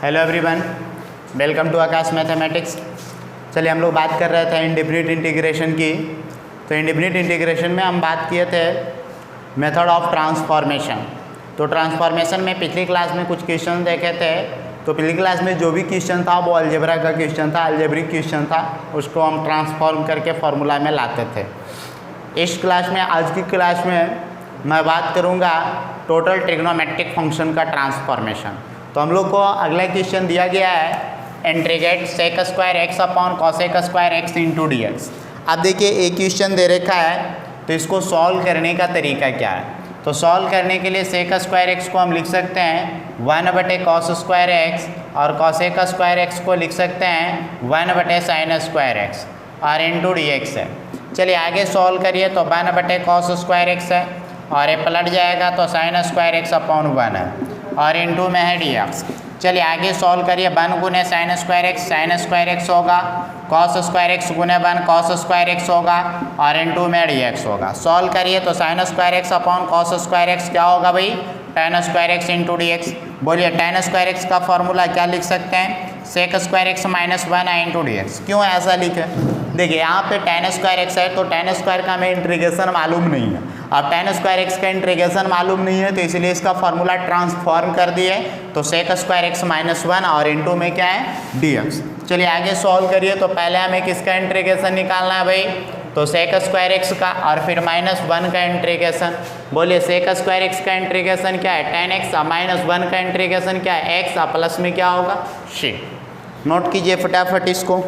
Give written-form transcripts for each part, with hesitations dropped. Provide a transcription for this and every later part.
Hello everyone, welcome to Aakash mathematics. चलिए हम लोग बात कर रहे थे इंडेफिनिट इंटीग्रेशन की। तो इंडेफिनिट इंटीग्रेशन में हम बात किए थे मेथड ऑफ ट्रांसफॉर्मेशन। तो ट्रांसफॉर्मेशन में पिछली क्लास में कुछ क्वेश्चन देखे थे। तो पिछली क्लास में जो भी क्वेश्चन था वो अलजेब्रा का क्वेश्चन था, अलजेब्रिक क्वेश्चन था, उसको हम ट्रांसफॉर्म करके फॉर्मूला में लाते थे। इस क्लास में, आज की क्लास में मैं बात करूँगा टोटल ट्रिग्नोमेट्रिक फंक्शन का ट्रांसफॉर्मेशन। तो हम लोग को अगला क्वेश्चन दिया गया है integrate sec square x upon cosec square x into d x. अब देखिए एक क्वेश्चन दे रखा है, तो इसको सॉल्व करने का तरीका क्या है। तो सॉल्व करने के लिए सेक स्क्वायर एक्स को हम लिख सकते हैं 1/कॉस स्क्वायर एक्स और कॉसेक स्क्वायर एक्स को लिख सकते हैं 1/साइन स्क्वायर एक्स और इंटू डी एक्स है। चलिए आगे सॉल्व करिए। तो 1/कॉस स्क्वायर एक्स है और ये पलट जाएगा तो साइन स्क्वायर एक्स अपॉन 1 है और इंटू में है डी एक्स। चलिए आगे सॉल्व करिए। 1 गुने साइन स्क्वायर एक्स होगा, कॉस स्क्वायर एक्स गुने 1 कॉस स्क्वायर एक्स होगा और इंटू में डी एक्स होगा। सॉल्व करिए तो sign square x upon cos square x क्या होगा भाई, tan square x into d x. बोलिए tan स्क्वायर एक्स का फॉर्मूला क्या लिख सकते हैं, सेक स्क्वायर एक्स माइनस 1 है इंटू डी एक्स। क्यों ऐसा लिखे, देखिए यहाँ पे tan स्क्वायर एक्स है तो tan स्क्वायर का हमें इंटीग्रेशन मालूम नहीं है। अब tan स्क्वायर एक्स का इंटीग्रेशन मालूम नहीं है तो इसलिए इसका फॉर्मूला ट्रांसफॉर्म कर दिए तो सेक स्क्वायर एक्स माइनस 1 और इंटू में क्या है डी एक्स। चलिए आगे सॉल्व करिए। तो पहले हमें किसका इंटीग्रेशन निकालना है भाई, तो सेक स्क्वायर एक्स का और फिर -1 का इंटीग्रेशन। बोलिए सेक स्क्वायर एक्स का इंटीग्रेशन क्या है, tan x और -1 का इंटीग्रेशन क्या है, x और प्लस में क्या होगा c। नोट कीजिए फटाफट इसको,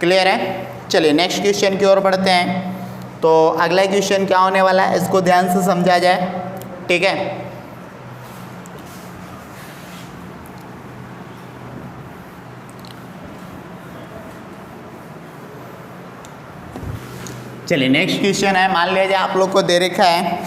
क्लियर है। चलिए नेक्स्ट क्वेश्चन की ओर बढ़ते हैं। तो अगला क्वेश्चन क्या होने वाला है इसको ध्यान से समझा जाए, ठीक है। चलिए नेक्स्ट क्वेश्चन है, मान लीजिए आप लोग को दे रखा है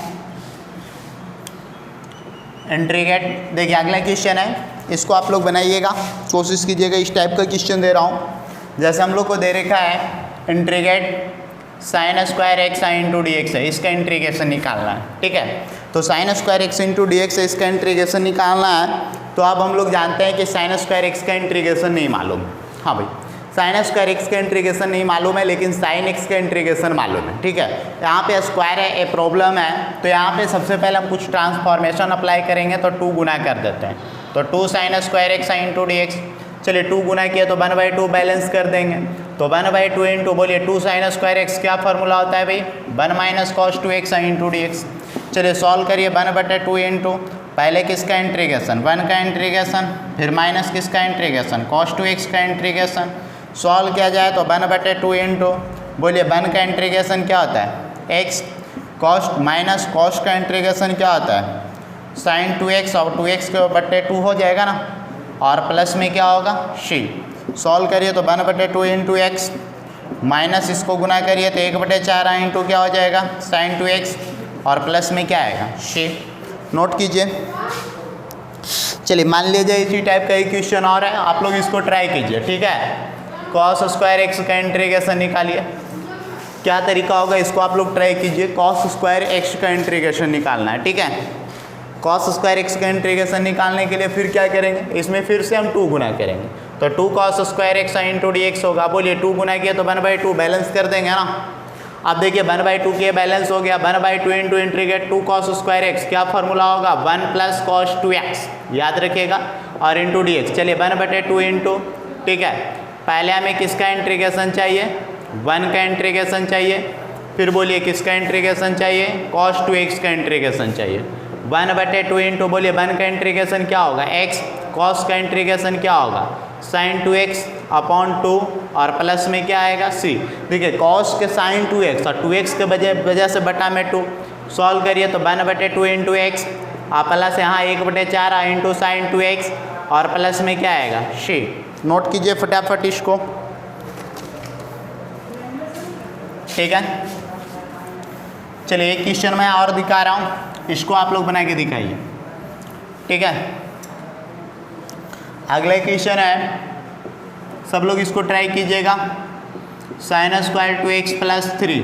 इंटीग्रेट। देखिए अगला क्वेश्चन है, इसको आप लोग बनाइएगा, कोशिश कीजिएगा इस टाइप का क्वेश्चन दे रहा हूँ। जैसे हम लोग को दे रखा है integrate sign square x into d x है, इसका इंटीग्रेशन निकालना है, ठीक है। तो sign square x into d x है, इसका इंटीग्रेशन निकालना है। तो अब हम लोग जानते हैं कि साइन स्क्वायर एक्स का इंटीग्रेशन नहीं मालूम। हाँ भाई, साइन स्क्वायर एक्स का इंटीग्रेशन नहीं मालूम है लेकिन साइन एक्स का इंटीग्रेशन मालूम है, ठीक है। यहाँ पे स्क्वायर है, ए प्रॉब्लम है, तो यहाँ पे सबसे पहले हम कुछ ट्रांसफॉर्मेशन अप्लाई करेंगे तो 2 गुना कर देते हैं। तो 2 sine square x into d x. चलिए 2 गुना किया तो 1/2 बैलेंस कर देंगे। तो 1/2 इंटू, बोलिए 2 साइन स्क्वायर एक्स क्या फॉर्मूला होता है भाई, 1 minus cos 2x into d x. चलिए सॉल्व करिए। 1/2 इंटू पहले किसका इंटीग्रेशन, 1 का इंटीग्रेशन, फिर माइनस किसका इंटीग्रेशन, कॉस 2x का इंटीग्रेशन। सॉल्व किया जाए तो 1/2 इंटू, बोलिए 1 का इंटीग्रेशन क्या होता है x, कॉस माइनस कॉस का इंटीग्रेशन क्या होता है साइन 2x और 2x के 2 हो जाएगा ना, और प्लस में क्या होगा c। सॉल्व करिए तो 1/2 इंटू एक्स माइनस इसको गुना करिए तो 1/4 इंटू क्या हो जाएगा साइन 2x और प्लस में क्या आएगा c। नोट कीजिए। चलिए मान लीजिए इसी टाइप का एक क्वेश्चन और है, आप लोग इसको ट्राई कीजिए, ठीक है। कॉस स्क्वायर एक्स का इंटीग्रेशन निकालिए। क्या तरीका होगा इसको आप लोग ट्राई कीजिए। कॉस स्क्वायर एक्स का इंटीग्रेशन निकालना है, ठीक है। कॉस स्क्वायर एक्स का इंटीग्रेशन निकालने के लिए फिर क्या करेंगे, इसमें फिर से हम 2 गुना करेंगे तो 2 cos square x into d x होगा। बोलिए 2 गुना किया तो 1/2 बैलेंस कर देंगे ना। अब देखिए 1/2 के बैलेंस हो गया। 1/2 into integrate 2 cos square x क्या फॉर्मूला होगा, 1 प्लस कॉस 2x, याद रखिएगा, और इंटू डी एक्स। चलिए 1/2 इंटू, ठीक है। पहले हमें किसका इंटीग्रेशन चाहिए, 1 का इंटीग्रेशन चाहिए, फिर बोलिए किसका इंटीग्रेशन चाहिए, कॉस 2x का इंटीग्रेशन चाहिए। 1/2 इंटू, बोलिए 1 का इंटीग्रेशन क्या होगा x, कॉस का इंटीग्रेशन क्या होगा साइन 2x अपॉन 2 और प्लस में क्या आएगा c। देखिए कॉस के साइन 2x और 2x के वजह से बटा में 2। सॉल्व करिए तो 1/2 इंटू एक्स और प्लस यहाँ 1/4 इंटू साइन 2x और प्लस में क्या आएगा c। नोट कीजिए फटाफट इसको, ठीक है। चलिए एक क्वेश्चन मैं और दिखा रहा हूँ, इसको आप लोग बना के दिखाइए, ठीक है। अगला क्वेश्चन है, सब लोग इसको ट्राई कीजिएगा। साइन स्क्वायर 2x प्लस 3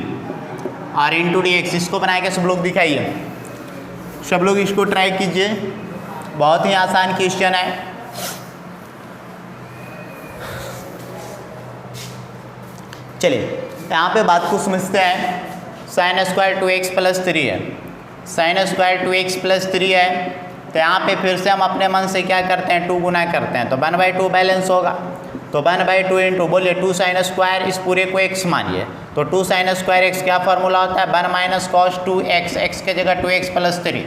और इंटू डी एक्स, इसको बना के सब लोग दिखाइए। सब लोग इसको ट्राई कीजिए। बहुत ही आसान क्वेश्चन है। चलिए यहाँ पे बात को समझते हैं। साइन स्क्वायर 2x प्लस 3 है, साइन स्क्वायर 2x प्लस 3 है, तो यहाँ पे फिर से हम अपने मन से क्या करते हैं, 2 गुना करते हैं, तो 1/2 बैलेंस होगा। तो 1/2 इंटू बोलिए 2 साइन स्क्वायर, इस पूरे को x मानिए, तो 2 साइन स्क्वायर x क्या फार्मूला होता है, 1 माइनस कॉस 2x, x के जगह 2x प्लस 3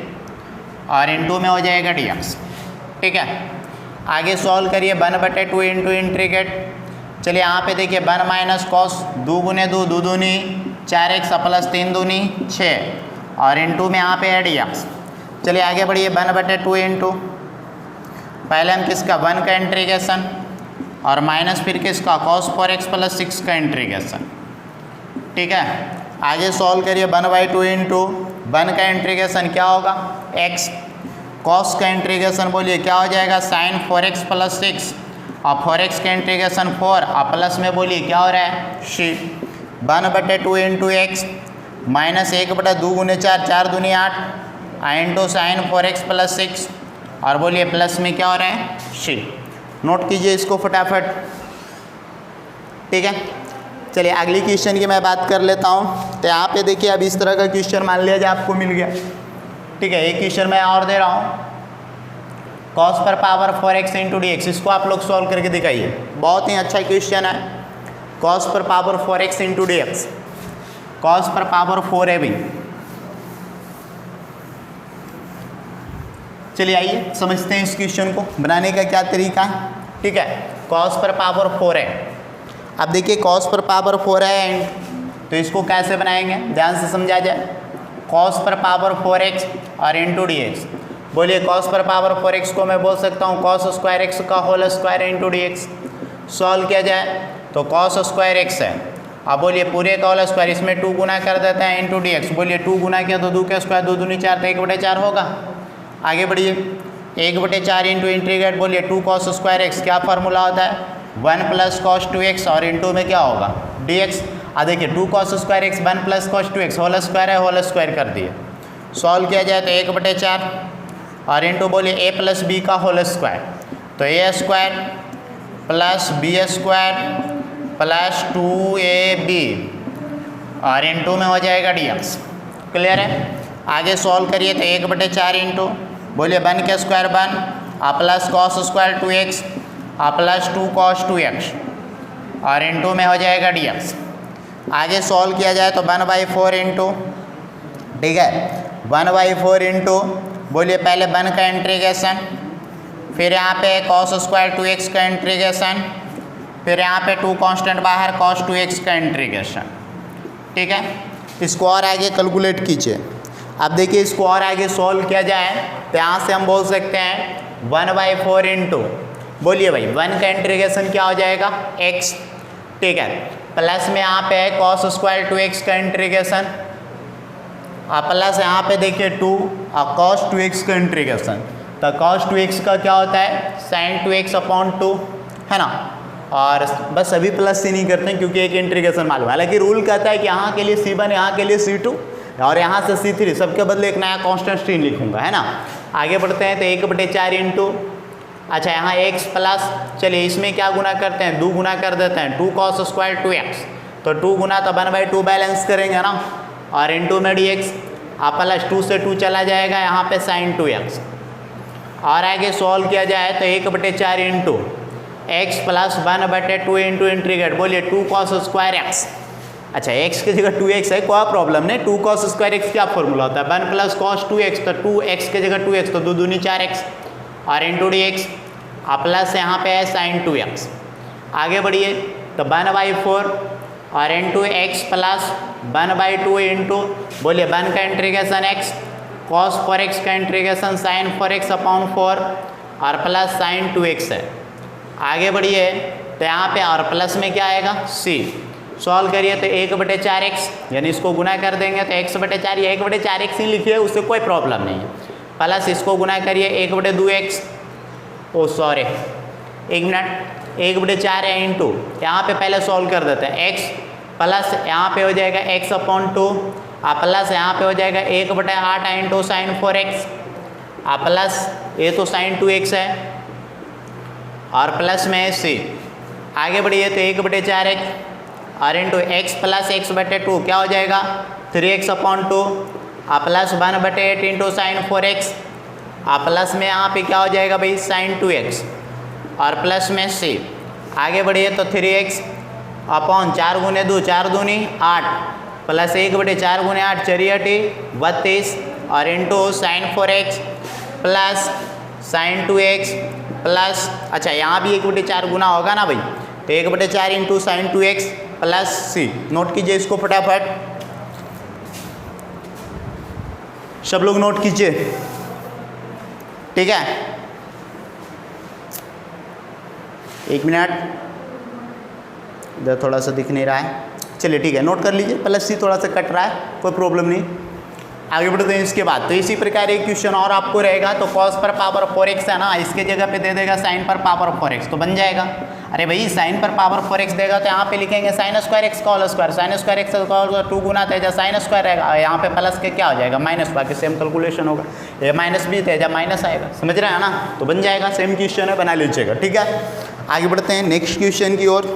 और इंटू में हो जाएगा dx। ठीक है, आगे सॉल्व करिए 1/2 इंटू इंटीग्रेट। चलिए यहाँ पे देखिए 1 माइनस कॉस 2 गुने 2, 2 दूनी 4x प्लस 3 दूनी 6 और इंटू में यहाँ पे है dx। चलिए आगे बढ़िए 1/2 इंटू, पहले हम किसका 1 का इंटीग्रेशन और माइनस फिर किसका cos 4x प्लस 6 का इंटीग्रेशन। ठीक है, आगे सॉल्व करिए 1/2 इंटू 1 का इंटीग्रेशन क्या होगा x, cos का इंटीग्रेशन बोलिए क्या हो जाएगा sin 4x प्लस 6 और 4x का इंटीग्रेशन 4 और प्लस में बोलिए क्या हो रहा है c। 1/2 इंटू एक्स माइनस 1/2 गुने 4, 4 दूनी 8 इंटू साइन 4x प्लस 6 और बोलिए प्लस में क्या हो रहा है c। नोट कीजिए इसको फटाफट। ठीक है, चलिए अगली क्वेश्चन की मैं बात कर लेता हूँ। तो यहाँ पे देखिए अब इस तरह का क्वेश्चन मान लिया जाए आपको मिल गया। ठीक है, एक क्वेश्चन मैं और दे रहा हूँ, cos पर पावर 4x इंटू dx, इसको आप लोग सॉल्व करके दिखाइए। बहुत ही अच्छा क्वेश्चन है, cos पर power 4x into dx, cos पर पावर 4 है भी। चलिए आइए समझते हैं इस क्वेश्चन को, बनाने का क्या तरीका है। ठीक है, cos पर पावर 4 है। अब देखिए cos पर पावर 4 है, तो इसको कैसे बनाएंगे ध्यान से समझा जाए। cos पर पावर 4x और इंटू dx, बोलिए cos पर पावर 4x को मैं बोल सकता हूँ cos स्क्वायर x का whole square into dx। Solve किया जाए तो cos स्क्वायर x है, अब बोलिए पूरे का होल स्क्वायर, इसमें 2 गुना कर देते हैं इंटू dx। बोलिए 2 गुना किया तो 2 का स्क्वायर 2 दूनी 4, तो 1/4 होगा। आगे बढ़िए 1/4 इंटू इंटीग्रेट, बोलिए 2 cos स्क्वायर x, क्या फार्मूला होता है 1 प्लस कॉस 2x और इंटू में क्या होगा dx। अब देखिए 2 cos square x 1 plus cos 2x whole square है, होल स्क्वायर कर दिए। सॉल्व किया जाए तो 1/4 और इंटू बोलिए a प्लस b का होल स्क्वायर, तो a square plus b square plus 2ab और इंटू में हो जाएगा dx। क्लियर है, आगे सॉल्व करिए तो 1/4 इंटू बोलिए 1 के स्क्वायर 1 और प्लस कॉस स्क्वायर 2x और प्लस 2 cos 2x और इंटू में हो जाएगा dx। आगे सॉल्व किया जाए तो 1/4 इंटू, ठीक है 1/4 इंटू बोलिए पहले 1 का इंटीग्रेशन, फिर यहाँ पे cos स्क्वायर 2x का इंटीग्रेशन, फिर यहाँ पे 2 कांस्टेंट बाहर cos 2x का इंटीग्रेशन। ठीक है, इसको और आगे कैलकुलेट कीजिए। अब देखिए इसको और आगे सॉल्व किया जाए तो यहाँ से हम बोल सकते हैं 1/4 इंटू, बोलिए भाई 1 का इंटीग्रेशन क्या हो जाएगा x। ठीक है, प्लस में यहाँ पे है cos स्क्वायर 2x का इंटीग्रेशन और प्लस यहाँ पे देखिए 2 और cos 2x का इंटीग्रेशन, तो cos 2x का क्या होता है sin 2x अपॉन 2 है ना। और बस अभी प्लस से नहीं करते हैं क्योंकि एक इंटीग्रेशन मालूम है, हालांकि रूल कहता है कि यहाँ के लिए C1 यहाँ के लिए C2 और यहाँ से C3, सबके बदले एक नया कांस्टेंट स्ट्रिंग लिखूंगा है ना। आगे बढ़ते हैं तो 1/4 इंटू, अच्छा यहाँ x प्लस, चलिए इसमें क्या गुना करते हैं 2 गुना कर देते हैं 2 cos स्क्वायर 2x, तो 2 गुना तो 1/2 बैलेंस करेंगे ना और इंटू में dx, आप प्लस 2 से 2 चला जाएगा यहाँ पे sin 2x। और आगे सॉल्व किया जाए तो 1/4 into x plus 1/2 into integrate, बोलिए 2 cos स्क्वायर x। अच्छा x की जगह 2x है, कोई प्रॉब्लम नहीं, 2 cos स्क्वायर x क्या फॉर्मूला होता है 1 प्लस cos 2x, तो 2x की जगह 2x तो 2 दूनी 4x और इंटू dx, प्लस यहाँ पे है sin 2x। आगे बढ़िए तो 1/4 और इंटू x प्लस 1/2 इंटू बोलिए 1 का इंटीग्रेशन x cos 4x का इंटीग्रेशन sin 4x अपॉन 4 और प्लस sin 2x है। आगे बढ़िए तो यहाँ पे और प्लस में क्या आएगा c। सॉल्व करिए तो 1/4x, यानी इसको गुना कर देंगे तो x/4 या 1/4x ही लिखिए, उससे कोई प्रॉब्लम नहीं है। प्लस इसको गुना करिए 1/2x, ओ सॉरी एक मिनट 1/4 है इंटू, यहाँ पे पहले सॉल्व कर देते हैं x प्लस यहाँ पे हो जाएगा x अपॉन 2 और प्लस यहाँ पे हो जाएगा 1/8 इंटू sin 4x प्लस ये तो साइन 2x है और प्लस में c, आगे बढ़िए तो 1/4x और इंटू एक्स प्लस एक्स बटे 2 क्या हो जाएगा 3x/2 plus 1/8 into sine 4x plus में यहाँ पे क्या हो जाएगा भाई साइन 2x और प्लस में c, आगे बढ़िए तो 3x अपॉन 4 गुने 2 4 दूनी 8 प्लस 1/4 गुने 8 4 32 और into sine 4x plus sign 2x plus, अच्छा यहाँ भी 1/4 गुना होगा ना भाई, तो 1/4 into sine 2x plus c। Note कीजिए इसको फटाफट, सब लोग नोट कीजिए, ठीक है। 1 मिनट, इधर थोड़ा सा दिख नहीं रहा है, चलिए ठीक है, नोट कर लीजिए। प्लस सी थोड़ा सा कट रहा है, कोई प्रॉब्लम नहीं। आगे बढ़ते हैं इसके बाद, तो इसी प्रकार एक क्वेश्चन और आपको रहेगा, तो कॉस पर पावर 4x है ना, इसके जगह पे दे देगा साइन पर पावर 4x, तो बन जाएगा। अरे भाई साइन पर पावर 4x देगा तो यहाँ पे लिखेंगे साइन स्क्वायर एक्स का whole square, sine square x का होल स्क्वायर 2 गुना तेजा साइन स्क्वायर रहेगा, यहाँ पे प्लस के क्या हो जाएगा माइनस, बाकी सेम कैलकुलेशन होगा, ये माइनस भी तेजा माइनस आएगा, समझ रहे हैं ना, तो बन जाएगा। सेम क्वेश्चन है, बना लीजिएगा, ठीक है। आगे बढ़ते हैं नेक्स्ट क्वेश्चन की ओर।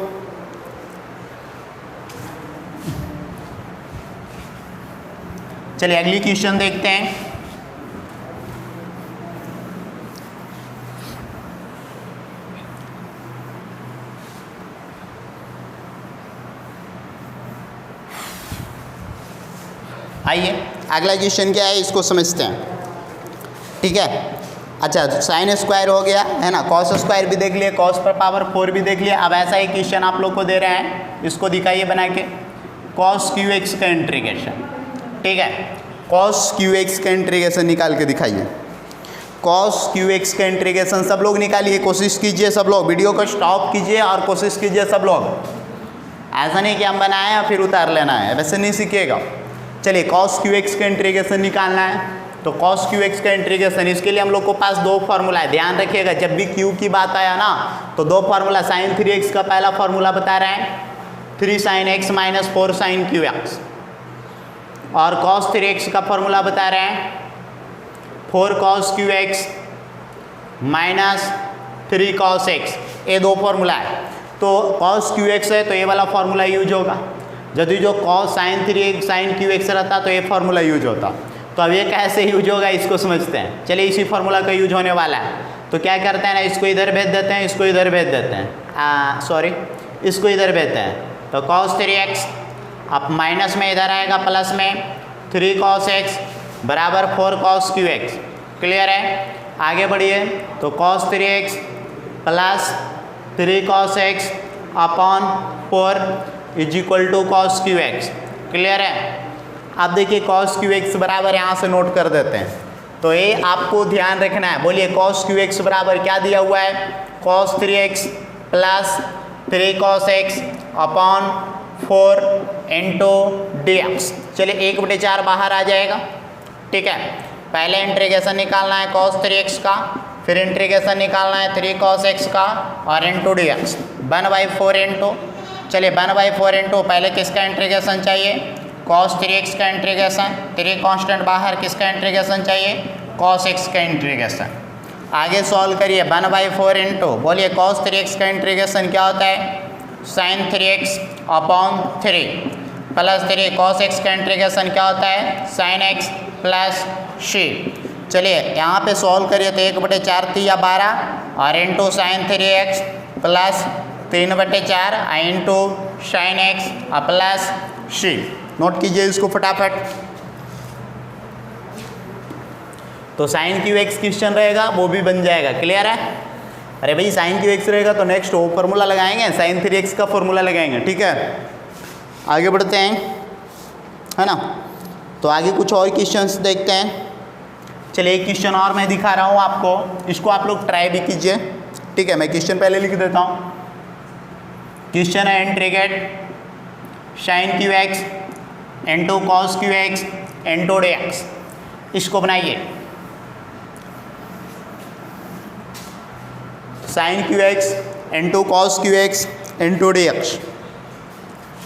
चलिए अगली क्वेश्चन देखते हैं। आइए अगला क्वेश्चन क्या है इसको समझते हैं, ठीक है। अच्छा साइन स्क्वायर हो गया है ना, कॉस स्क्वायर भी देख लिए, कॉस पर पावर 4 भी देख लिया। अब ऐसा ही क्वेश्चन आप लोग को दे रहे हैं, इसको दिखाइए बना के, कॉस क्यू एक्स का इंटीग्रेशन, ठीक है। कॉस क्यू एक्स का इंटीग्रेशन निकाल के दिखाइए, कॉस क्यू एक्स का इंटीग्रेशन सब लोग निकालिए, कोशिश कीजिए सब लोग, वीडियो को स्टॉप कीजिए और कोशिश कीजिए सब लोग, ऐसा नहीं कि हम बनाएं और फिर उतार लेना है, वैसे नहीं सीखिएगा। चलिए कॉस क्यू एक्स का इंटीग्रेशन निकालना है, तो कॉस क्यू एक्स का इंटीग्रेशन, इसके लिए हम लोग को पास 2 फार्मूला है, ध्यान रखिएगा। जब भी क्यू की बात आया ना तो 2 फार्मूला, साइन 3x का पहला फार्मूला बता रहे हैं 3 sin x minus 4 sin QX, और cos 3x का फॉर्मूला बता रहे हैं 4 cos QX minus 3 cos x, ये 2 फॉर्मूला है। तो cos QX है तो ये वाला फॉर्मूला यूज होगा, यदि जो cos sin 3x sin QX रहता तो ये फॉर्मूला यूज होता। तो अब ये कैसे यूज होगा इसको समझते हैं। चलिए इसी फॉर्मूला का यूज होने वाला है, तो क्या करते हैं ना, इसको इधर भेज देते हैं, इसको इधर भेज देते हैं, सॉरी इसको इधर भेजते हैं, तो cos 3x अब माइनस में इधर आएगा प्लस में 3 cos x बराबर 4 cos QX, क्लियर है। आगे बढ़िए तो cos 3x plus 3 cos x upon 4 is equal to cos QX, clear है। अब देखिए cos QX बराबर यहाँ से नोट कर देते हैं, तो ये आपको ध्यान रखना है। बोलिए cos QX बराबर क्या दिया हुआ है, cos 3x plus 3 cos x upon 4 into dx। चलिए 1/4 बाहर आ जाएगा, ठीक है। पहले इंटीग्रेशन निकालना है cos 3x का, फिर इंटीग्रेशन निकालना है 3 cos x का और इंटू dx 1/4 इंटू, चलिए 1/4 इंटू, पहले किसका इंटीग्रेशन चाहिए, cos 3x का इंटीग्रेशन, 3 कांस्टेंट बाहर, किसका इंटीग्रेशन चाहिए, cos x का इंटीग्रेशन। आगे सॉल्व करिए 1/4 इंटू, बोलिए cos 3x का इंटीग्रेशन क्या होता है, sin 3x upon 3 plus 3 cos x का इंटीग्रेशन क्या होता है, sin x प्लस c। चलिए यहाँ पे सॉल्व करिए तो 1/4 3 या 12 और into sin 3x plus 3/4 into sin x plus c। Note कीजिए इसको फटाफट। तो साइन क्यू एक्स क्वेश्चन रहेगा वो भी बन जाएगा, क्लियर है। अरे भाई साइन क्यू एक्स रहेगा तो नेक्स्ट वो फॉर्मूला लगाएंगे, साइन 3x का फॉर्मूला लगाएंगे, ठीक है। आगे बढ़ते हैं, है ना। तो आगे कुछ और क्वेश्चंस देखते हैं। चलिए एक क्वेश्चन और मैं दिखा रहा हूँ आपको, इसको आप लोग ट्राई भी कीजिए, ठीक है। मैं क्वेश्चन पहले लिख देता हूँ। क्वेश्चन है integrate sine cube x into cos cube x into d x, इसको बनाइए। Sine cube x into cos cube x into d x.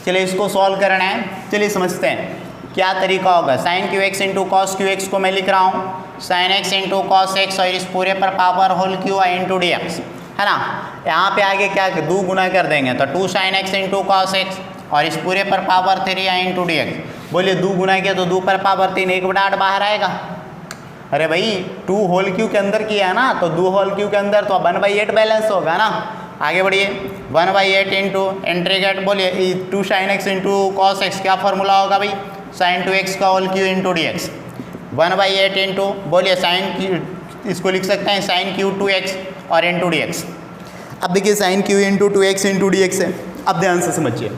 चलिए इसको सॉल्व करना है, चलिए समझते हैं। क्या तरीका होगा, sine cube x into cos cube x को मैं लिख रहा हूँ sine x into cos x और इस पूरे पर power whole cube I into d x, है ना। यहाँ पे आगे क्या दो गुना कर देंगे तो 2 sine x into cos x और इस पूरे पर पावर 3 आई इंटू डी एक्स। बोलिए 2 गुना किया तो 2 पर पावर 3, 1/8 बाहर आएगा। अरे भाई 2 होल क्यू के अंदर किया है ना, तो 2 होल क्यू के अंदर तो 1/8 बैलेंस होगा ना। आगे बढ़िए 1/8 इंटू इंटीग्रेट, बोलिए 2 sine x into cos x, क्या फॉर्मूला होगा भाई, साइन 2x का whole cube into d x. 1/8 into, बोलिए साइन क्यू, इसको लिख सकते हैं साइन क्यू 2x और इंटू डी एक्स। अब देखिए sine cube into 2x into d x है। अब ध्यान से समझिए,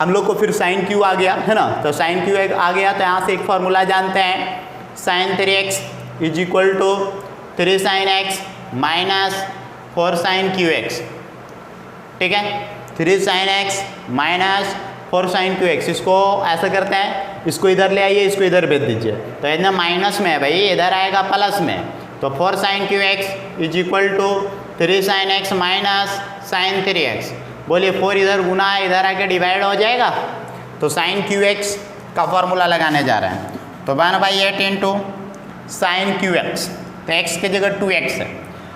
हम लोग को फिर साइन क्यू आ गया है ना, तो साइन क्यू आ गया तो यहाँ से एक फार्मूला जानते हैं, sine 3x is equal to 3 sine x minus 4 sine cube x. ठीक है, 3 sine x minus 4 sine cube x. इसको ऐसा करते हैं, इसको इधर ले आइए, इसको इधर भेज दीजिए, तो इधर माइनस में है भाई, इधर आएगा प्लस में, तो 4 sine cube x is equal to 3 sine x minus sine 3x। बोलिए 4 इधर गुना है, इधर आके डिवाइड हो जाएगा, तो साइन क्यू एक्स का फॉर्मूला लगाने जा रहे हैं, तो 1/8 इंटू साइन क्यू एक्स, तो x की जगह 2x है।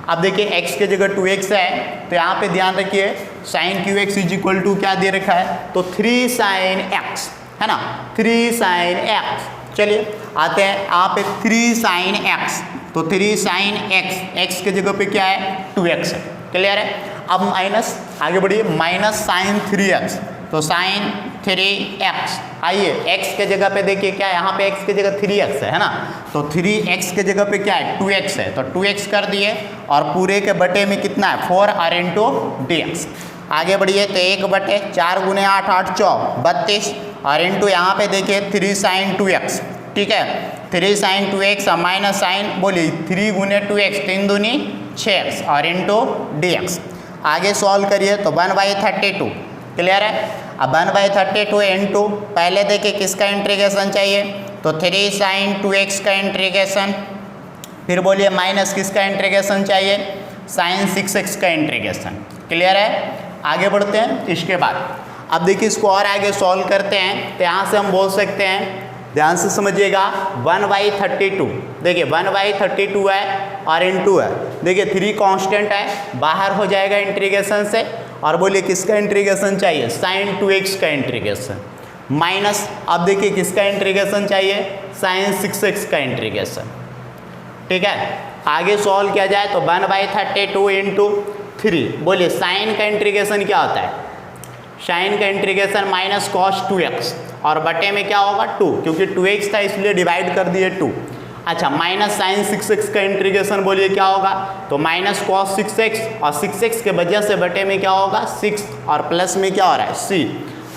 अब देखिए x की जगह 2x है, तो यहाँ पे ध्यान रखिए sine cube x is equal to क्या दे रखा है, तो 3 साइन x, है ना, 3 साइन x। चलिए आते हैं यहाँ पे 3 साइन x, तो 3 साइन x के जगह पे क्या है 2x है, क्लियर है। अब माइनस, आगे बढ़िए, माइनस साइन 3x, तो साइन 3x। आइए x के जगह पे देखिए क्या है, यहाँ पे x की जगह 3x है ना, तो 3x के जगह पे क्या है 2x है, तो 2x कर दिए और पूरे के बटे में कितना है 4 और इंटू dx। आगे बढ़िए तो 1/4 गुने 8 8 4 32 और इंटू यहाँ पे देखिए 3 साइन 2x। ठीक है, 3 साइन 2x और माइनस साइन, बोलिए 3 गुने 2x 3 दूनी 6x और इंटू dx। आगे सॉल्व करिए तो 1/32, क्लियर है। अब 1/32 इंटू, पहले देखिए किसका इंटीग्रेशन चाहिए, तो 3 साइन 2x का इंटीग्रेशन, फिर बोलिए माइनस किसका इंटीग्रेशन चाहिए, साइन 6x का इंटीग्रेशन, क्लियर है। आगे बढ़ते हैं इसके बाद, अब देखिए इसको और आगे सॉल्व करते हैं, तो यहाँ से हम बोल सकते हैं, ध्यान से समझिएगा, 1/32, देखिए 1/32 है और इंटू है, देखिए 3 कांस्टेंट है, बाहर हो जाएगा इंटीग्रेशन से, और बोलिए किसका इंटीग्रेशन चाहिए, साइन 2x का इंटीग्रेशन, माइनस, अब देखिए किसका इंटीग्रेशन चाहिए, साइन 6x का इंटीग्रेशन। ठीक है, आगे सॉल्व किया जाए तो 1/32 इंटू 3, बोलिए साइन का इंटीग्रेशन क्या होता है, साइन का इंटीग्रेशन माइनस कॉस 2x और बटे में क्या होगा 2, क्योंकि 2x था इसलिए डिवाइड कर दिए 2। अच्छा, माइनस साइन 6x का इंटीग्रेशन बोलिए क्या होगा, तो माइनस कॉस 6x और 6x के वजह से बटे में क्या होगा 6 और प्लस में क्या हो रहा है c।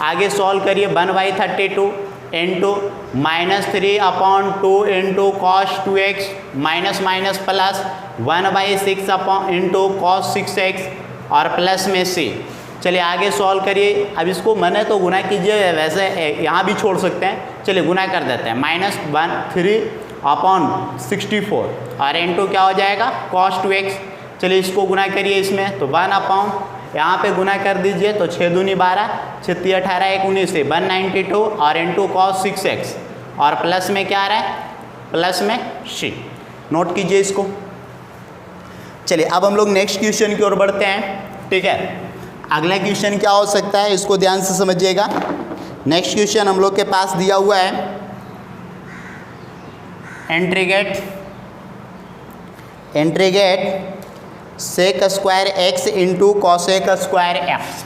आगे सॉल्व करिए 1/32 into -3/2 into cos 2x minus minus plus 1/6 into cos 6x और प्लस में c। चलिए आगे सॉल्व करिए, अब इसको मने तो गुना कीजिए, वैसे यहाँ भी छोड़ सकते हैं, चलिए गुना कर देते हैं, -3/64 और इंटू क्या हो जाएगा cos 2x। चलिए इसको गुना करिए इसमें, तो 1/ यहाँ पे गुना कर दीजिए, तो 6 दूनी 12, 6 × 18 1 19 से 192 और इंटू cos 6x और प्लस में क्या आ रहा है, प्लस में c। नोट कीजिए इसको। चलिए अब हम लोग नेक्स्ट क्वेश्चन की ओर बढ़ते हैं। ठीक है, अगला क्वेश्चन क्या हो सकता है, इसको ध्यान से समझिएगा। नेक्स्ट क्वेश्चन हम लोग के पास दिया हुआ है, integrate sec square x into cosec square x,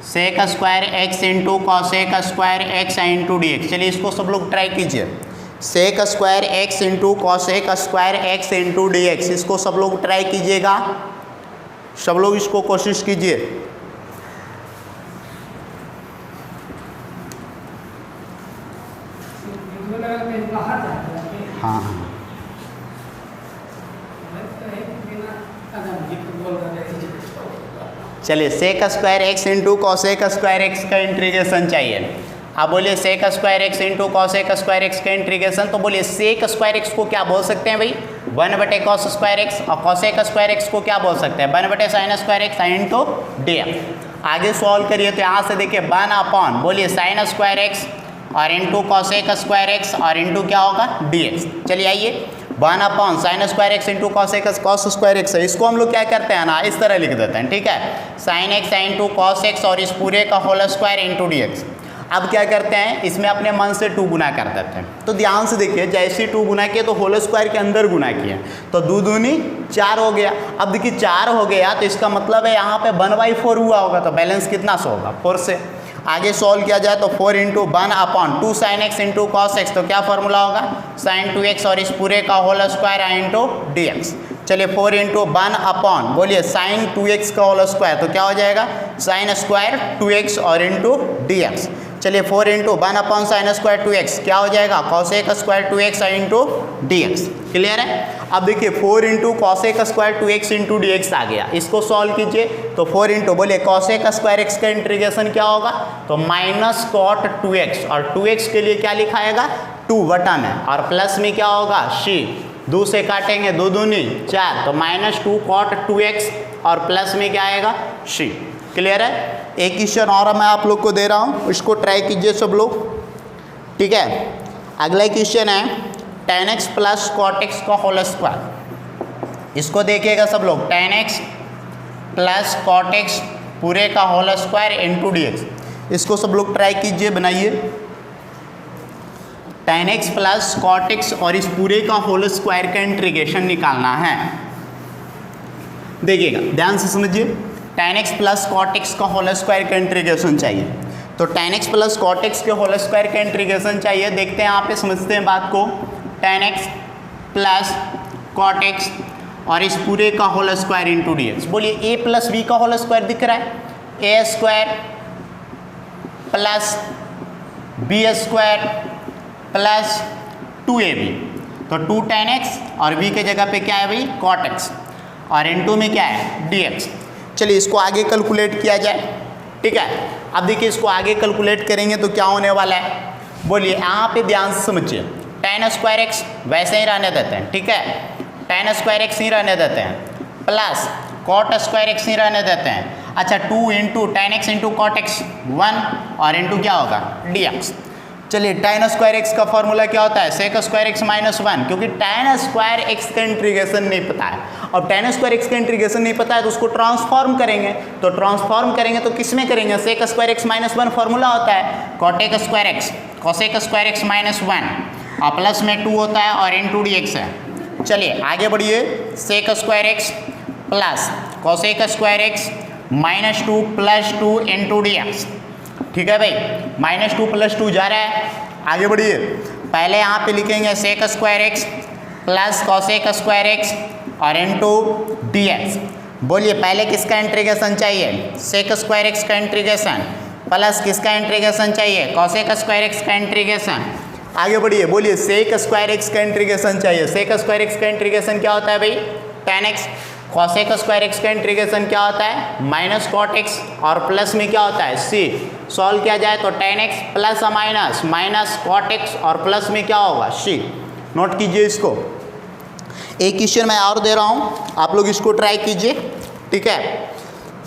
sec square x into cosec square x into d x. चलिए इसको सब लोग ट्राई कीजिए, sec square x into cosec square x into d x, इसको सब लोग ट्राई कीजिएगा, सब लोग इसको कोशिश कीजिए। हाँ हाँ, चलिए sec square x into cosec square x का इंटीग्रेशन चाहिए। आप बोलिए sec square x into cosec square x का इंटीग्रेशन, तो बोलिए सेक स्क्वायर एक्स को क्या बोल सकते हैं भाई, 1/cos स्क्वायर एक्स, और कॉसेक स्क्वायर एक्स को क्या बोल सकते हैं 1/sin square x into d x. आगे सॉल्व करिए तो यहाँ से देखिए 1/, बोलिए साइन स्क्वायर एक्स और इंटू कॉसेक स्क्वायर एक्स और इंटू क्या होगा dx। चलिए आइए 1 upon sine square x into cosec cos square x है, इसको हम लोग क्या करते हैं ना इस तरह लिख देते हैं, ठीक है, sine x into cos x और इस पूरे का होल स्क्वायर इंटू dx। अब क्या करते हैं इसमें अपने मन से 2 गुना कर देते हैं। तो ध्यान से देखिए जैसे 2 गुना किए तो होल स्क्वायर के अंदर गुना किए तो 2 दूनी 4 हो गया। अब देखिए 4 हो गया तो इसका मतलब है यहाँ पे 1/4 हुआ होगा, तो बैलेंस कितना से होगा 4 से। आगे सॉल्व किया जाए तो 4 into 1 upon 2 sine x into cos x, तो क्या फॉर्मूला होगा साइन 2x और इस पूरे का होल स्क्वायर इंटू dx। चलिए 4 इंटू 1 अपॉन बोलिए साइन 2x का होल स्क्वायर, तो क्या हो जाएगा साइन स्क्वायर 2x और इंटू dx। चलिए 4 into 1 upon sine square 2x क्या हो जाएगा cosec square 2x into dx। Clear है। अब देखिए 4 into cosec square 2x into dx आ गया, इसको सॉल्व कीजिए तो 4 इंटू बोलिए कॉसेक स्क्वायर x का इंटीग्रेशन क्या होगा तो माइनस कॉट 2x और 2x के लिए क्या लिखाएगा 2 बटा में और प्लस में क्या होगा c, 2 से काटेंगे 2 दूनी 4 तो माइनस 2 कॉट 2x और प्लस में क्या आएगा c। क्लियर है। एक क्वेश्चन और मैं आप लोग को दे रहा हूँ, इसको ट्राई कीजिए सब लोग, ठीक है। अगला क्वेश्चन है tan x plus cot x का होल स्क्वायर। इसको देखिएगा सब लोग tan x plus cot x पूरे का होल स्क्वायर इंटू dx। इसको सब लोग ट्राई कीजिए बनाइए। tan x plus cot x और इस पूरे का होल स्क्वायर का इंटीग्रेशन निकालना है। देखिएगा ध्यान से समझिए, tan x plus cot x का होल स्क्वायर का इंटीग्रेशन चाहिए, तो tan x plus cot x के होल स्क्वायर का इंटीग्रेशन चाहिए। देखते हैं यहाँ पे समझते हैं बात को, tan x plus cot x और इस पूरे का होल स्क्वायर इंटू dx। बोलिए a प्लस b का होल स्क्वायर दिख रहा है, a square plus b square plus 2ab, तो 2 tan x और b के जगह पे क्या है भाई cot x और इंटू में क्या है dx। चलिए इसको आगे कैलकुलेट किया जाए, ठीक है। अब देखिए इसको आगे कैलकुलेट करेंगे तो क्या होने वाला है, बोलिए यहाँ पे ध्यान से समझिए, tan स्क्वायर एक्स वैसे ही रहने देते हैं, ठीक है, tan स्क्वायर एक्स ही रहने देते हैं प्लस cot स्क्वायर एक्स ही रहने देते हैं। अच्छा 2 into tan x into cot x 1 और इंटू क्या होगा dx। चलिए tan स्क्वायर एक्स का फॉर्मूला क्या होता है sec स्क्वायर एक्स माइनस 1, क्योंकि tan स्क्वायर एक्स का इंटीग्रेशन नहीं पता है और tan स्क्वायर एक्स का इंटीग्रेशन नहीं पता है तो उसको ट्रांसफॉर्म करेंगे, तो ट्रांसफॉर्म करेंगे तो किस में करेंगे sec square x minus 1 formula होता है cot square x cosec square x minus 1 और प्लस में 2 होता है और इंटू dx है। चलिए आगे बढ़िए, sec square x plus cosec square x minus 2 plus 2 into dx, ठीक है भाई, माइनस 2 प्लस 2 जा रहा है। आगे बढ़िए, पहले यहाँ पे लिखेंगे sec square x plus cosec square x और इंटू dx। बोलिए पहले किसका इंटीग्रेशन चाहिए sec स्क्वायर एक्स का इंटीग्रेशन प्लस किसका इंटीग्रेशन चाहिए cosec स्क्वायर एक्स का इंटीग्रेशन। आगे बढ़िए, बोलिए sec स्क्वायर एक्स का इंटीग्रेशन चाहिए, sec स्क्वायर एक्स का इंटीग्रेशन क्या होता है भाई tan x, cosec square x का इंटीग्रेशन क्या होता है माइनस cot x और प्लस में क्या होता है c। सॉल्व किया जाए तो tan x plus minus minus cot x और प्लस में क्या होगा c। नोट कीजिए इसको। एक क्वेश्चन मैं और दे रहा हूँ, आप लोग इसको ट्राई कीजिए, ठीक है।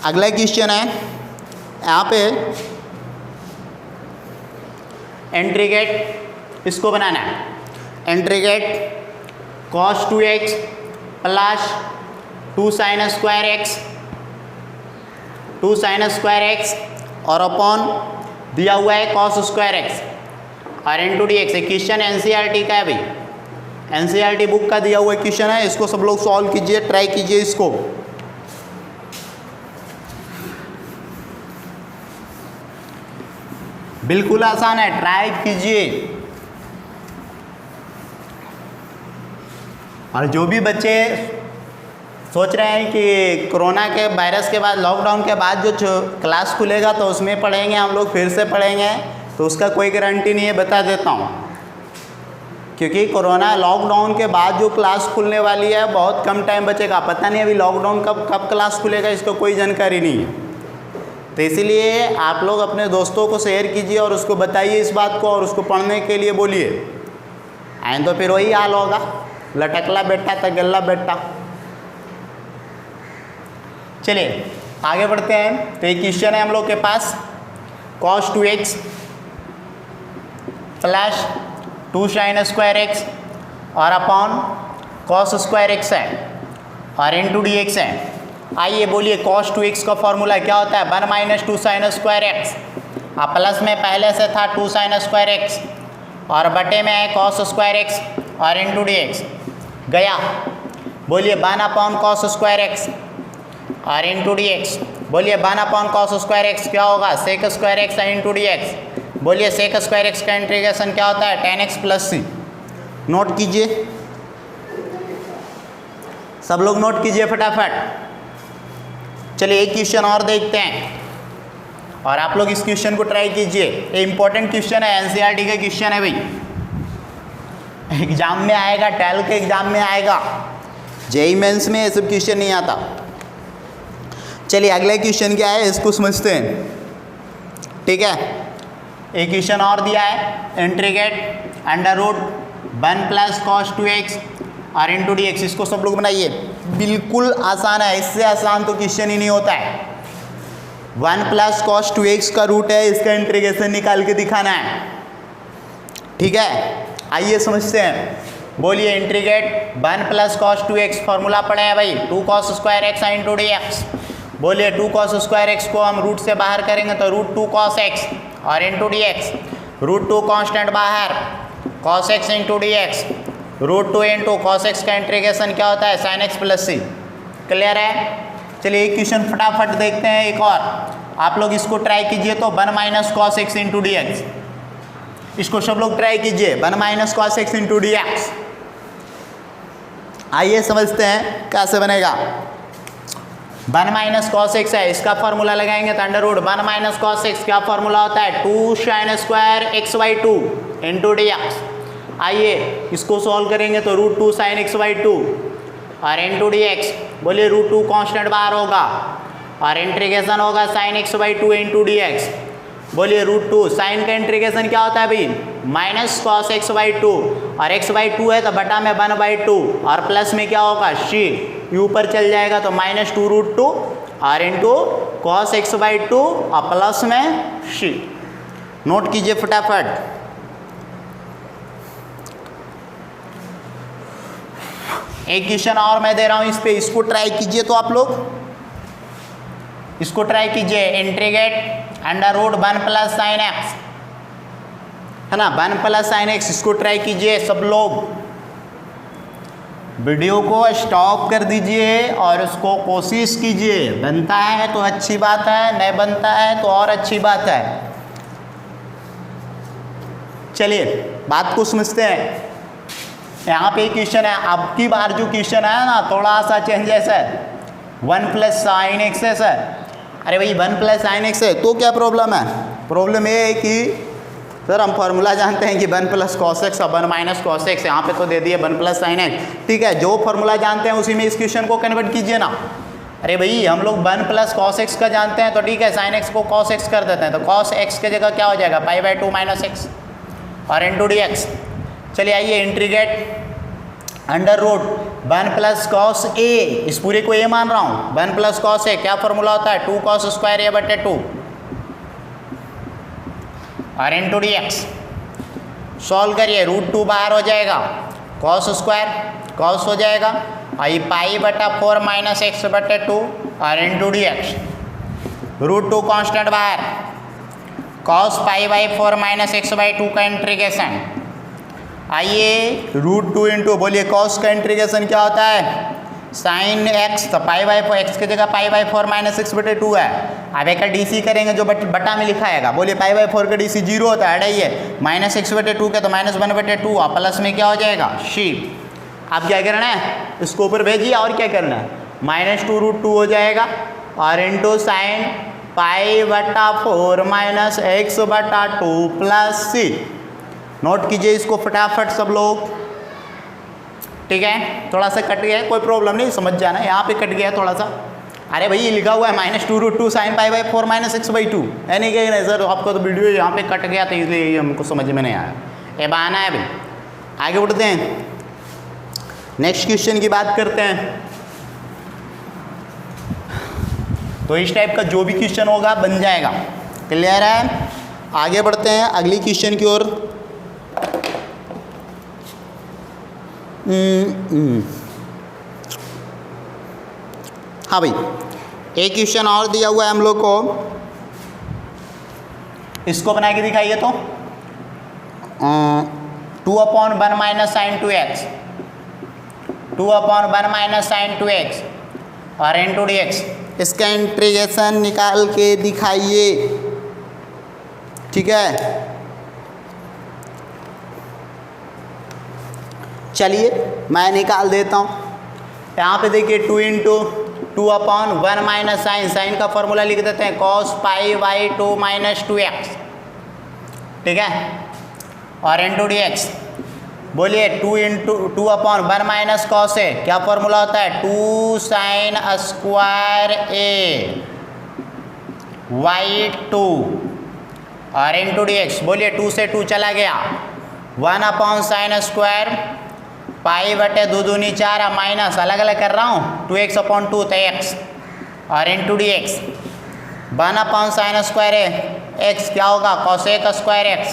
अगला क्वेश्चन है यहाँ पे इंटीग्रेट, इसको बनाना है integrate cos 2x plus 2 sin square x और अपॉन दिया हुआ है cos स्क्वायर एक्स और इंटू dx। क्वेश्चन एनसीईआरटी का है भाई, एनसीईआरटी बुक का दिया हुआ क्वेश्चन है, इसको सब लोग सॉल्व कीजिए, ट्राई कीजिए इसको। बिल्कुल आसान है, ट्राई कीजिए। और जो भी बच्चे सोच रहे हैं कि कोरोना के वायरस के बाद लॉकडाउन के बाद जो क्लास खुलेगा तो उसमें पढ़ेंगे हम लोग, फिर से पढ़ेंगे, तो उसका कोई गारंटी नहीं है, बता देता हूँ। क्योंकि कोरोना लॉकडाउन के बाद जो क्लास खुलने वाली है बहुत कम टाइम बचेगा, पता नहीं अभी लॉकडाउन कब क्लास खुलेगा इसका कोई जानकारी नहीं है। तो इसीलिए आप लोग अपने दोस्तों को शेयर कीजिए और उसको बताइए इस बात को और उसको पढ़ने के लिए बोलिए, आए तो फिर वही हाल होगा, लटकला बेटा तो गल्ला बेटा। चलिए आगे बढ़ते हैं। तो एक क्वेश्चन है हम लोग के पास cos 2x plus 2 sine square x और अपॉन कॉस स्क्वायर एक्स है और इंटू डी एक्स है। आइए बोलिए कॉस 2x का फॉर्मूला क्या होता है 1 माइनस 2 साइन स्क्वायर एक्स। अब प्लस में पहले से था 2 साइन स्क्वायर एक्स और बटे में है कॉस स्क्वायर एक्स और इंटू डी एक्स गया। बोलिए 1 अपॉन कॉस स्क्वायर एक्स और इंटू डी एक्स। बोलिए 1 अपॉन कॉस स्क्वायर एक्स क्या होगा sec square x into d x. बोलिए सेक स्क्वायर एक्स का इंटीग्रेशन क्या होता है tan x plus C. Note कीजिए, सब लोग नोट कीजिए फटाफट। चलिए एक क्वेश्चन और देखते हैं और आप लोग इस क्वेश्चन को ट्राई कीजिए। ये इंपॉर्टेंट क्वेश्चन है, एनसीईआरटी का क्वेश्चन है भाई, एग्जाम में आएगा, 12 के एग्जाम में आएगा, जेईई मेंस में ये सब क्वेश्चन नहीं आता। चलिए अगला क्वेश्चन क्या है इसको समझते हैं। ठीक है, एक क्वेश्चन और दिया है integrate under root 1 plus cos 2x और इंटू डी एक्स। इसको सब लोग बनाइए, बिल्कुल आसान है, इससे आसान तो क्वेश्चन ही नहीं होता है। 1 प्लस कॉस 2x का रूट है, इसका इंटीग्रेशन निकाल के दिखाना है। ठीक है, आइए समझते हैं। बोलिए integrate 1 plus cos 2x formula पढ़े हैं भाई 2 cos square x into d x. बोलिए 2 कॉस स्क्वायर एक्स को हम रूट से बाहर करेंगे तो रूट 2 कॉस एक्स और into d x. Root 2 constant बाहर cos x into d x. Root 2 into cos x का इंटीग्रेशन क्या होता है साइन एक्स प्लस सी। क्लियर है। चलिए एक क्वेश्चन फटाफट देखते हैं एक और, आप लोग इसको ट्राई कीजिए तो 1 minus cos x into d x. इसको सब लोग ट्राई कीजिए 1 minus cos x into d x. आइए समझते हैं कैसे बनेगा। 1 माइनस कॉस एक्स है, इसका फॉर्मूला लगाएंगे तो under root 1 minus cos x क्या फॉर्मूला होता है 2 sine square x by 2 into d x. आइए इसको सॉल्व करेंगे तो रूट 2 साइन एक्स बाई 2 और इंटू डी एक्स। बोलिए रूट 2 कॉन्स्टेंट बाहर होगा और इंटीग्रेशन होगा sine x by 2 into d x. बोलिए रूट 2 साइन का इंटीग्रेशन क्या होता है भाई माइनस कॉस एक्स बाई 2 और एक्स बाई 2 है तो बटा में 1 बाई 2 और प्लस में क्या होगा शी, ये ऊपर चल जाएगा तो माइनस 2 रूट 2 और इंटू कॉस एक्स बाई 2 और प्लस में शी। नोट कीजिए फटाफट। एक क्वेश्चन और मैं दे रहा हूं इस पे, इसको ट्राई कीजिए तो आप लोग इसको ट्राई कीजिए। Integrate under root 1 plus sine x है ना 1 प्लस साइन एक्स, इसको ट्राई कीजिए सब लोग। वीडियो को स्टॉप कर दीजिए और उसको कोशिश कीजिए, बनता है तो अच्छी बात है, नहीं बनता है तो और अच्छी बात है। चलिए बात को समझते हैं। यहाँ पे क्वेश्चन है, अब की बार जो क्वेश्चन है ना थोड़ा सा चेंजेस है। 1 प्लस साइन एक्स है सर, अरे भाई 1 प्लस साइन एक्स है तो क्या प्रॉब्लम है? प्रॉब्लम ये है कि सर हम फॉर्मूला जानते हैं कि 1 प्लस कॉस एक्स और 1 माइनस कॉस एक्स, यहाँ पे तो दे दिए 1 प्लस साइन एक्स। ठीक है, जो फॉर्मूला जानते हैं उसी में इस क्वेश्चन को कन्वर्ट कीजिए ना। अरे भाई हम लोग 1 प्लस कॉस एक्स का जानते हैं तो ठीक है, साइन एक्स को कॉस एक्स कर देते हैं तो कॉस एक्स की जगह क्या हो जाएगा पाई बाई 2 माइनस एक्स और इंटू डी एक्स। चलिए आइए integrate under root 1 plus cos a, इस पूरे को ए मान रहा हूँ 1 प्लस कॉस ए क्या फॉर्मूला होता है 2 कॉस स्क्वायर ए बटे 2 और इंटू डी एक्स। सॉल्व करिए, रूट 2 बाहर हो जाएगा, कॉस स्क्वायर कॉस हो जाएगा और ये पाई बटा 4 माइनस एक्स बटे 2 और into d x. Root 2 constant बाहर, cos pi by 4 minus x by 2 का इंटीग्रेशन। आइए रूट 2 इंटू, बोलिए कॉस का इंटीग्रेशन क्या होता है साइन एक्स, तो पाई बाई 4 एक्स की जगह पाई बाई 4 माइनस एक्स बटे 2 है। अब एक का डी सी करेंगे जो बटा में लिखा आएगा। बोलिए पाई बाई 4 का डी सी 0 होता है, हटाइए माइनस एक्स बटे 2 का तो माइनस 1 बटे 2 और प्लस में क्या हो जाएगा शी। अब क्या करना है इसको ऊपर भेजिए और क्या करना है माइनस 2 रूट 2 हो जाएगा और इंटू साइन पाई बटा 4 माइनस एक्स बटा 2 प्लस सी। नोट कीजिए इसको फटाफट सब लोग। ठीक है, थोड़ा सा कट गया है, कोई प्रॉब्लम नहीं, समझ जाना, यहाँ पे कट गया थोड़ा सा। अरे भाई ये लिखा हुआ है minus 2 root 2 sine pi by 4 minus x by 2 है नहीं कहीं नहीं सर, आपका तो वीडियो यहाँ पे कट गया तो इसलिए हमको समझ में नहीं आया। ये बहाना है भाई। आगे बढ़ते हैं, नेक्स्ट क्वेश्चन की बात करते हैं। तो इस टाइप का जो भी क्वेश्चन होगा बन जाएगा। क्लियर है, आगे बढ़ते हैं अगली क्वेश्चन की ओर। हाँ भाई, एक क्वेश्चन और दिया हुआ है हम लोग को, इसको बना के दिखाइए तो 2/1 minus sign 2x, 2/1 minus sign 2x और इंटू डी एक्स, इसका इंटीग्रेशन निकाल के दिखाइए। ठीक है, चलिए मैं निकाल देता हूँ। यहाँ पे देखिए 2 इंटू 2/1 माइनस साइन, साइन का फॉर्मूला लिख देते हैं cos π/2 माइनस 2x। ठीक है, और इंटू डी एक्स, बोलिए 2 इंटू 2/1 माइनस कॉस ए, क्या फॉर्मूला होता है 2 साइन स्क्वायर ए y2 और इंटू डी एक्स, बोलिए 2 से 2 चला गया, 1 साइन स्क्वायर पाई बटे 2 दूनी 4 माइनस, अलग अलग कर रहा हूँ, 2x/2 तो x और into d x, 1 sine square है x, क्या होगा cos a का स्क्वायर x,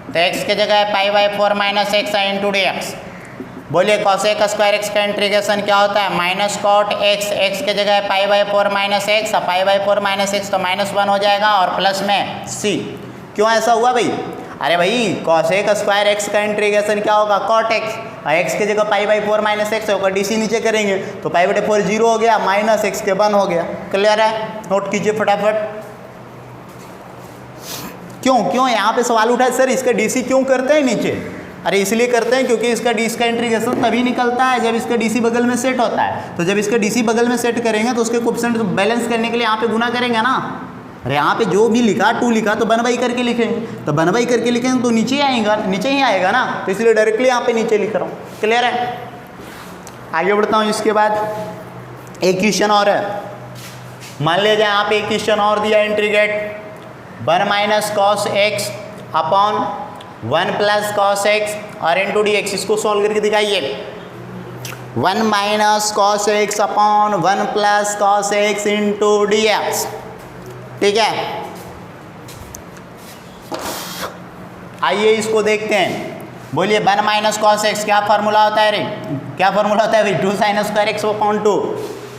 तो x की जगह है π/4 minus x into d x. बोलिए cos a का स्क्वायर x का इंटीग्रेशन क्या होता है माइनस कॉट x, x की जगह है π/4 माइनस x, π/4 माइनस x तो -1 हो जाएगा और प्लस में c। क्यों ऐसा हुआ भाई? अरे भाई cos a का स्क्वायर x का इंटीग्रेशन क्या होगा cot x, x की जगह π/4 माइनस x होगा, dc नीचे करेंगे तो π/4 0 हो गया, माइनस x के 1 हो गया। क्लियर है? नोट कीजिए फटाफट। क्यों यहाँ पे सवाल उठा है सर इसका डीसी क्यों करते हैं नीचे? अरे इसलिए करते हैं क्योंकि इसका का इंटीग्रेशन तभी निकलता है जब इसका डीसी बगल में सेट होता है। तो जब इसका डीसी बगल में सेट करेंगे तो उसके कोएफिशिएंट बैलेंस करने के लिए यहाँ पे गुना करेंगे ना। अरे यहाँ पे जो भी लिखा 2 लिखा तो 1/, करके लिखेंगे, तो 1/, करके लिखेंगे तो नीचे आएगा, नीचे ही आएगा ना, तो इसलिए डायरेक्टली यहाँ पे नीचे लिख रहा हूँ। क्लियर है? आगे बढ़ता हूँ। इसके बाद एक क्वेश्चन और है, मान लीजिए यहाँ पे एक क्वेश्चन और दिया, integrate 1 minus cos x upon 1 plus cos x और इंटू डी एक्स। इसको सॉल्व करके दिखाइए। 1 minus cos x upon 1 plus cos x into d x. ठीक है, आइए इसको देखते हैं। बोलिए 1 माइनस कॉस एक्स क्या फार्मूला होता है रे? क्या फार्मूला होता है भाई? 2 sine square x upon 2।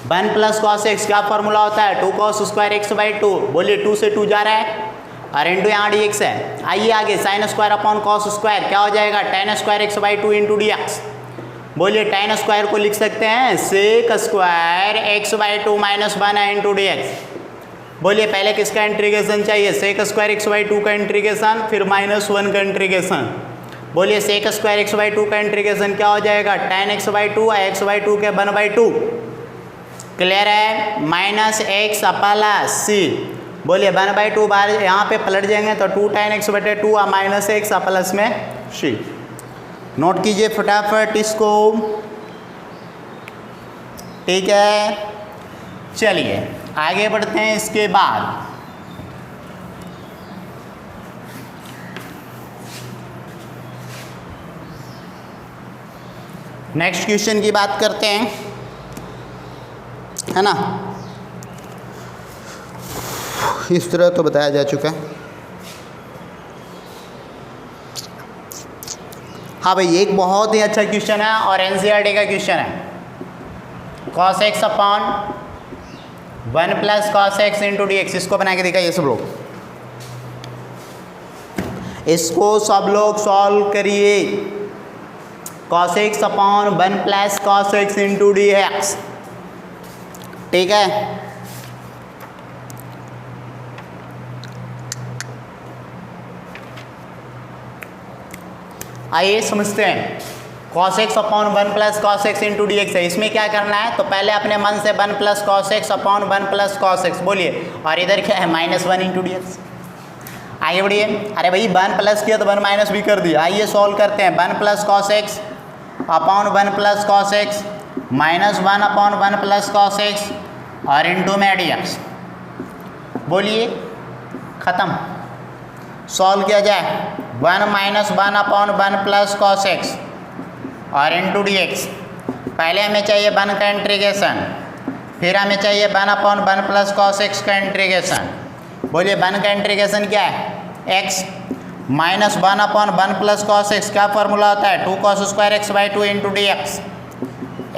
1 plus cos x क्या फार्मूला होता है? 2 कॉस स्क्वायर एक्स बाई 2। बोलिए 2 से 2 जा रहा है और इंटू यहाँ डी एक्स है। आइए आगे, sine square upon cos square क्या हो जाएगा? tan square x by 2 into d x. बोलिए tan स्क्वायर को लिख सकते हैं sec square x by 2 minus 1 into d x. बोलिए पहले किसका इंटीग्रेशन चाहिए? सेक स्क्वायर एक्स बाई 2 का इंटीग्रेशन, फिर -1 का इंटीग्रेशन। बोलिए सेक स्क्वायर एक्स बाई 2 का इंटीग्रेशन क्या हो जाएगा? tan x by 2 x by 2 के 1/2। क्लियर है? Minus x plus C. बोलिए 1/2 बार यहाँ पे पलट जाएंगे तो 2 tan x बटे 2 और माइनस एक्स प्लस में सी। नोट कीजिए फटाफट इसको। ठीक है, चलिए आगे बढ़ते हैं। इसके बाद नेक्स्ट क्वेश्चन की बात करते हैं, है ना। इस तरह तो बताया जा चुका है। हाँ भाई, एक बहुत ही अच्छा क्वेश्चन है और एनसीईआरटी का क्वेश्चन है। cos x upon 1 plus cos x into d x. इसको बना के दिखाइए सब लोग। इसको सब लोग सॉल्व करिए। cos x upon 1 plus cos x into d x. ठीक है, आइए समझते हैं। cos x upon 1 plus cos x into d x है। इसमें क्या करना है? तो पहले अपने मन से 1 plus cos x upon 1 plus cos x बोलिए, और इधर क्या है? -1 इंटू डी एक्स। आगे बढ़िए। अरे भाई 1 प्लस किया तो 1 माइनस भी कर दिया। आइए सॉल्व करते हैं। 1 plus cos x upon 1 plus cos x -1 upon 1 plus cos x और इंटू में डी एक्स। बोलिए ख़त्म। सॉल्व किया जाए। 1 minus 1 upon 1 plus cos x और इंटू डी एक्स। पहले हमें चाहिए 1 का इंटीग्रेशन, फिर हमें चाहिए 1 अपॉन 1 प्लस कॉस एक्स का इंटीग्रेशन। बोलिए 1 का इंटीग्रेशन क्या है? x minus 1/1 plus cos x, क्या फॉर्मूला होता है 2 cos square x by 2 into d x.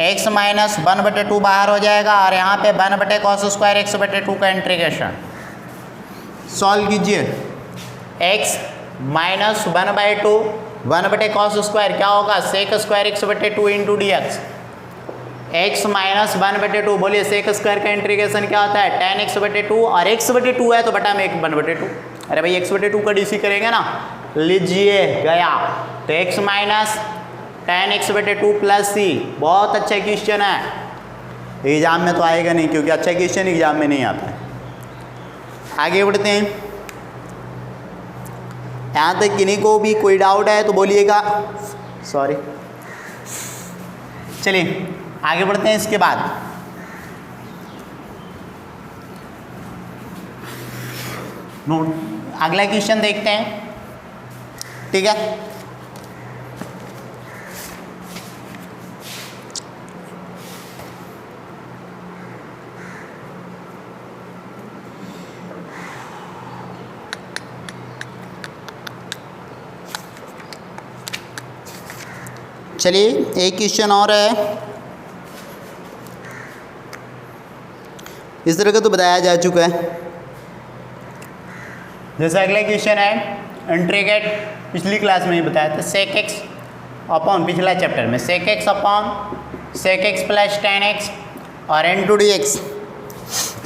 X minus 1/2 बाहर हो जाएगा और यहाँ पे 1 cos स्क्वायर एक्स बटे 2 का इंटीग्रेशन सॉल्व कीजिए। एक्स माइनस 1/2 1/cos स्क्वायर क्या होगा सेक स्क्वायर एक्स बटे 2 into d x. X minus 1/2 बोलिए सेक स्क्वायर का इंटीग्रेशन क्या होता है tan x बटे 2 और x बटे 2 है तो बटा में 1/2। अरे भाई x बटे 2 का डीसी करेंगे ना, लीजिए गया। तो x माइनस tan x बटे 2 प्लस सी, बहुत अच्छा क्वेश्चन है, एग्जाम में तो आएगा नहीं क्योंकि अच्छा क्वेश्चन एग्जाम में नहीं आता है। आगे बढ़ते हैं, यहाँ तक किन्हीं को भी कोई डाउट है तो बोलिएगा, सॉरी। चलिए आगे बढ़ते हैं। इसके बाद नोट अगला क्वेश्चन देखते हैं, ठीक है। चलिए एक क्वेश्चन और है, इस तरह का तो बताया जा चुका है। जैसे अगला क्वेश्चन है इंटीग्रेट, पिछली क्लास में ही बताया था, सेक एक्स अपॉन, पिछला चैप्टर में sec x upon sec x plus tan x और इंटू डी एक्स,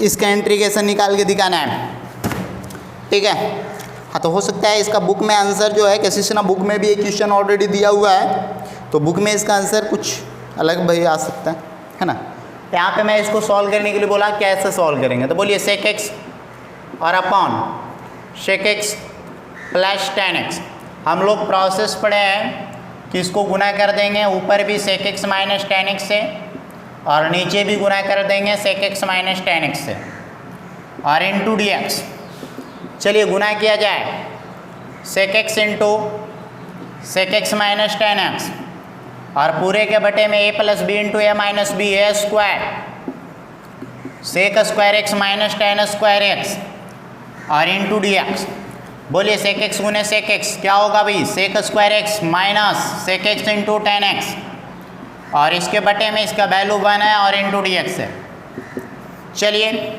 इसका इंटीग्रेशन निकाल के दिखाना है, ठीक है। हाँ तो हो सकता है इसका बुक में आंसर जो है किसी से ना, बुक में भी एक क्वेश्चन ऑलरेडी दिया हुआ है तो बुक में इसका आंसर कुछ अलग भी आ सकता है ना। यहाँ पे मैं इसको सॉल्व करने के लिए बोला कैसे सॉल्व करेंगे, तो बोलिए सेक एक्स और upon sec x plus tan x। हम लोग प्रोसेस पढ़े हैं कि इसको गुना कर देंगे, ऊपर भी sec x minus tan x से और नीचे भी गुना कर देंगे sec x minus tan x से और इंटू डी एक्स। चलिए गुना किया जाए, sec x into sec x minus tan x और पूरे के बटे में a plus b into a minus b a square, sec square x minus tan square x और इंटू डी एक्स। बोलिए सेक एक्स गुने सेक एक्स क्या होगा भाई, sec square x minus sec x into tan x और इसके बटे में इसका वैल्यू 1 है और इंटू डी एक्स है। चलिए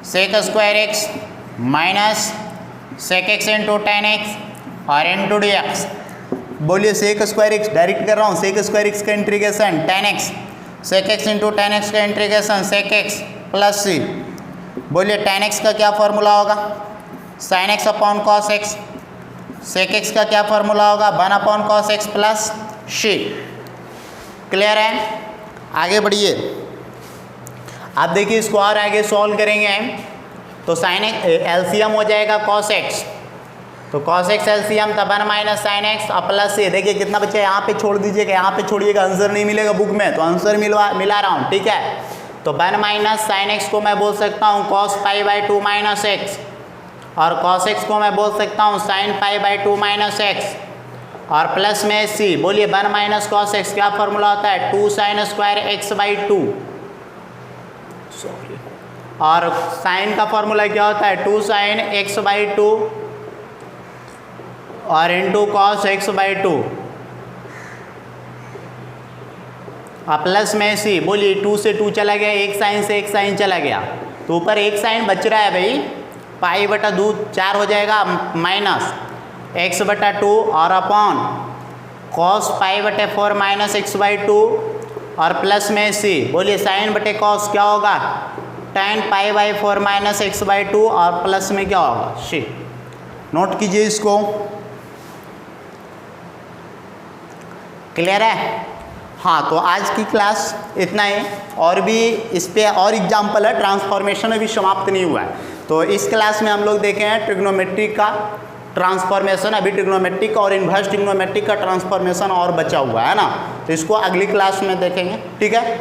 sec square x minus sec x into tan x और इंटू डी एक्स। बोलिए सेक स्क्वायर एक्स डायरेक्ट कर रहा हूँ, सेक स्क्वायर एक्स का integration tan x, sec x into tan x का integration sec x plus C. बोलिए tan x का क्या फॉर्मूला होगा sin x upon cos x, sec x का क्या फॉर्मूला होगा 1 अपॉन कॉस एक्स प्लस सी। Clear है, आगे बढ़िए। आप देखिए इसको और आगे सॉल्व करेंगे तो साइन एलसीएम हो जाएगा कॉस एक्स, तो कॉस एक्स एलसीएम तब 1 माइनस साइन एक्स और प्लस से, देखिए कितना बच्चा यहाँ पे छोड़ दीजिएगा, यहाँ पे छोड़िएगा, आंसर नहीं मिलेगा बुक में तो आंसर मिला रहा हूँ, ठीक है। तो 1 माइनस साइन एक्स को मैं बोल सकता हूँ cos pi by 2 minus x और कॉस एक्स को मैं बोल सकता हूँ sign pi by 2 minus x और प्लस में सी। बोलिए 1 माइनस कॉस एक्स क्या फॉर्मूला होता है 2 साइन स्क्वायर एक्स बाई 2 और साइन का फॉर्मूला क्या होता है 2 साइन एक्स बाई 2 और इंटू कॉस एक्स बाई 2 और प्लस में सी। बोलिए 2 से 2 चला गया, एक साइन से एक साइन चला गया तो ऊपर एक साइन बच रहा है भाई, पाई बटा 2 4 हो जाएगा माइनस एक्स बटा 2 और अपॉन कॉस पाई बटे 4 माइनस एक्स बाई 2 और प्लस में सी। बोलिए साइन बटे कॉस क्या होगा tan pi by 4 minus x by 2 और प्लस में क्या होगा सी। नोट कीजिए इसको, क्लियर है। हाँ तो आज की क्लास इतना ही, और भी इस पे और एग्जाम्पल है, ट्रांसफॉर्मेशन अभी समाप्त नहीं हुआ है। तो इस क्लास में हम लोग देखे हैं ट्रिग्नोमेट्रिक का ट्रांसफॉर्मेशन, अभी ट्रिग्नोमेट्रिक और इन्वर्स ट्रिग्नोमेट्रिक का ट्रांसफॉर्मेशन और बचा हुआ है ना, तो इसको अगली क्लास में देखेंगे, ठीक है।